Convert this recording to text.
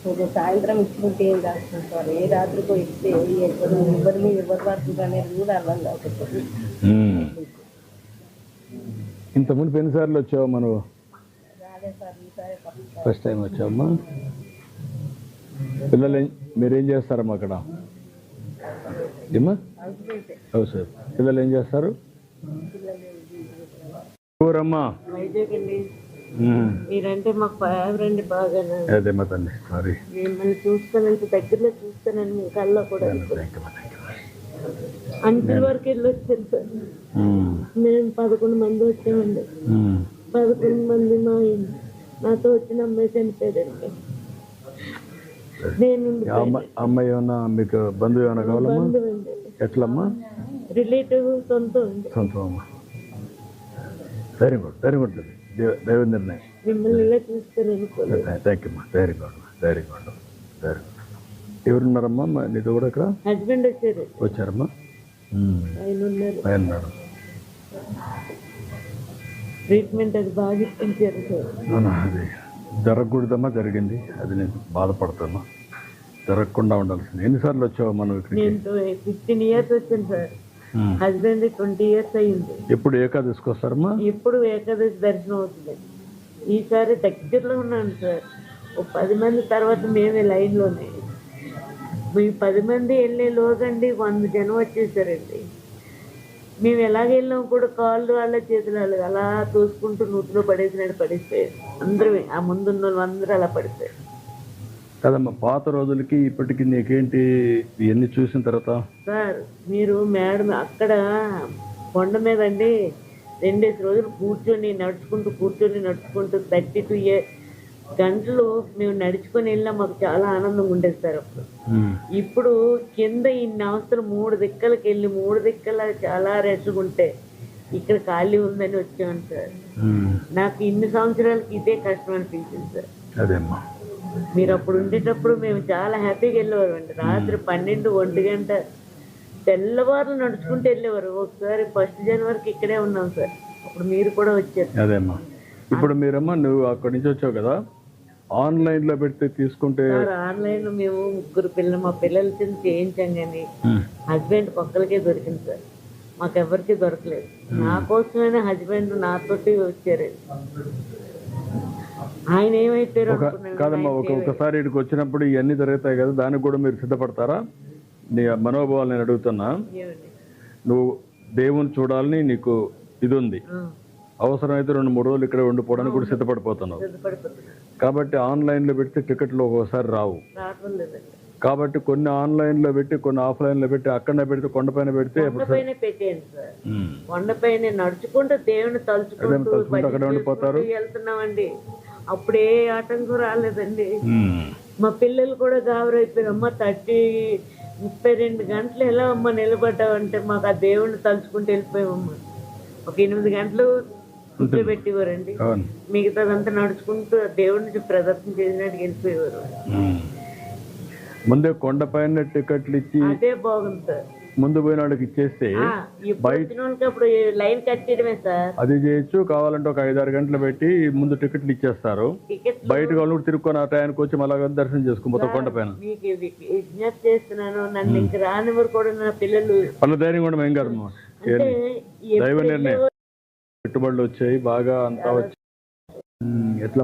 కొంచెం సాయంత్రం ఇచ్చుకుంటే ఏం చేస్తున్నాం సార్, ఏ రాత్రికో ఇస్తే ఎవరు పడుతుంది అనేది కూడా అర్థం కాకపోతే. ఇంతకుముందు ఎన్నిసార్లు వచ్చావు మనం? రాలేదు సార్, ఈసారి ఫస్ట్ టైం వచ్చావమ్మా. పిల్లలు మీరేం చేస్తారమ్మా అక్కడ? ఏమ్మా హౌస్ వైఫ్. పిల్లలు ఏం చేస్తారు? ఊరమ్మా వైజాగ్ అండి. మీరంటే మాకు ఫేవరెట్ బాగా. అదేమ్మా తండ్రి, సారీ. మిమ్మల్ని చూస్తానంటే దగ్గరలో చూస్తానని మీ కళ్ళలో కూడా అంచుల వరకు వెళ్ళి వచ్చాను సార్. మేము 11 మంది వచ్చామండి. 11 మంది నాతో వచ్చిన అమ్మాయి చనిపోయారండి. నేను అమ్మాయి ఏమన్నా మీకు బంధువు ఏమైనా కావాలమ్మా? బంధువు అండి. ఎట్లమ్మా? రిలేటివ్, సొంతం అండి. సొంతం అమ్మా. Very good, very good. దైవ నిర్ణయం. మిమ్మల్ని ఇలా చూస్తాను. థ్యాంక్ యూ అమ్మా. Very good, very good, very good. ఎవరున్నారమ్మా నీతో కూడా ఇక్కడ? హస్బెండ్ వచ్చారు. వచ్చారమ్మా? ఆయన ఉన్నారు. ఆయన ఉన్నారు. ట్రీట్మెంట్ అది బాగా ఇప్పించారు సార్. అది జరగకూడదమ్మా, జరిగింది. అది నేను బాధపడుతున్నా. జరగకుండా ఉండాల్సింది. ఎన్నిసార్లు వచ్చావు మనం ఇక్కడ? నేను 15 years వచ్చాను సార్. హస్బెండ్ 20 years అయింది. ఎప్పుడు ఏకాదశికి వస్తారమ్మా? ఎప్పుడు ఏకాదశి దర్శనం అవుతుంది. ఈసారి దగ్గరలో ఉన్నాను సార్. ఓ 10 మంది తర్వాత మేమే లైన్లోనే. మీ 10 మంది వెళ్ళే లోగండి 100 జనం వచ్చేసారండి. మేము ఎలాగ వెళ్ళాం కూడా కాళ్ళు వాళ్ళ చేతులు వాళ్ళు అలా తోసుకుంటూ నూతిలో పడేసినట్టు పడిపోయారు. అందరూ ఆ ముందున్న వాళ్ళు అందరూ అలా పడిపోయారు. కదమ్మా, పాత రోజులకి ఇప్పటికి నీకేంటి ఇవన్నీ చూసిన తర్వాత? సార్ మీరు మేడం అక్కడ కొండ మీద అండి 2 రోజులు కూర్చొని నడుచుకుంటూ 32 గంటలు మేము నడుచుకొని వెళ్ళినా మాకు చాలా ఆనందంగా ఉండేది సార్. అప్పుడు ఇప్పుడు కింద ఇన్ని అవస్థలు 3 దిక్కలకి వెళ్ళి 3 దిక్కల చాలా రెస్ట్గా ఉంటే ఇక్కడ ఖాళీ ఉందని వచ్చాను సార్. నాకు ఇన్ని సంవత్సరాలకి ఇదే కష్టం అనిపించింది సార్. అదేమ్మా, మీరు అప్పుడు ఉండేటప్పుడు మేము చాలా హ్యాపీగా వెళ్ళేవారు అండి. రాత్రి 12, 1 గంట తెల్లవారులు నడుచుకుంటూ వెళ్ళేవారు. ఒకసారి 1 జనవరికి ఇక్కడే ఉన్నాం సార్. అప్పుడు మీరు కూడా వచ్చారు. అదేమ్మా. ఇప్పుడు మీరమ్మా నువ్వు అక్కడి నుంచి వచ్చావు కదా, ఆన్లైన్లో పెడితే తీసుకుంటే? ఆన్లైన్ మేము 3 పిల్లలు మా పిల్లల కింద చేయించాం కానీ హస్బెండ్ పక్కలకే దొరికింది సార్. మాకెవరికి దొరకలేదు. నా కోసమైనా హస్బెండ్ నాతోటి వచ్చారు. ఆయన ఏమైపోయారు కాదమ్మా, ఒకసారి ఇక్కడికి వచ్చినప్పుడు ఇవన్నీ జరుగుతాయి కదా, దానికి కూడా మీరు సిద్ధపడతారా? నీ మనోభావాలు నేను అడుగుతున్నా. నువ్వు దేవుని చూడాలని నీకు ఇది ఉంది, అవసరమైతే 2-3 రోజులు ఇక్కడ ఉండిపోవడానికి కూడా సిద్ధపడిపోతున్నావు. కాబట్టి ఆన్లైన్లో పెడితే టికెట్లు ఒక్కోసారి రావు. కాబట్టి కొన్ని ఆన్లైన్లో పెట్టి కొన్ని ఆఫ్లైన్లో పెట్టి అక్కడనే పెడితే కొండపైన పెడితే కొండపైన నడుచుకుంటూ దేవుని తలుచుకుంటూ అక్కడ ఉండిపోతారు. వెళ్తున్నామండి. అప్పుడే ఆటంకం రాలేదండి. మా పిల్లలు కూడా గాబరైపోయారు. అమ్మ 32 గంటలు ఎలా అమ్మ నిలబడ్డావంటే మాకు ఆ దేవుడిని తలుచుకుంటూ వెళ్ళిపోయామమ్మా. ఒక 8 గంటలు కూర్చోబెట్టేవారండి. మిగతాదంతా నడుచుకుంటూ దేవుడిని ప్రదర్శన చేసినట్టు వెళ్ళిపోయేవారు. ముందే కొండపైన టికెట్లు ఇచ్చి అదే బాగుంది సార్. ముందు పోయిన వాళ్ళకి ఇచ్చేస్తే అప్పుడు లైన్ కట్టడమే సార్. అది చేయొచ్చు. కావాలంటే ఒక 5-6 గంటలు పెట్టి ముందు టికెట్లు ఇచ్చేస్తారు. బయట వాళ్ళు తిరుక్కొని ఆ టైంకి వచ్చి మళ్ళా దర్శనం చేసుకో కొండపైన. మీకు విజ్ఞప్తి చేస్తున్నాను, నన్ను ఇంక రానివారు కూడా నా పిల్లలు వాళ్ళ ధైర్యం కూడా ఏం కాదు. దైవ నిర్ణయం. పెట్టుబడులు వచ్చాయి బాగా, అంతా వచ్చాయి. ఎట్లా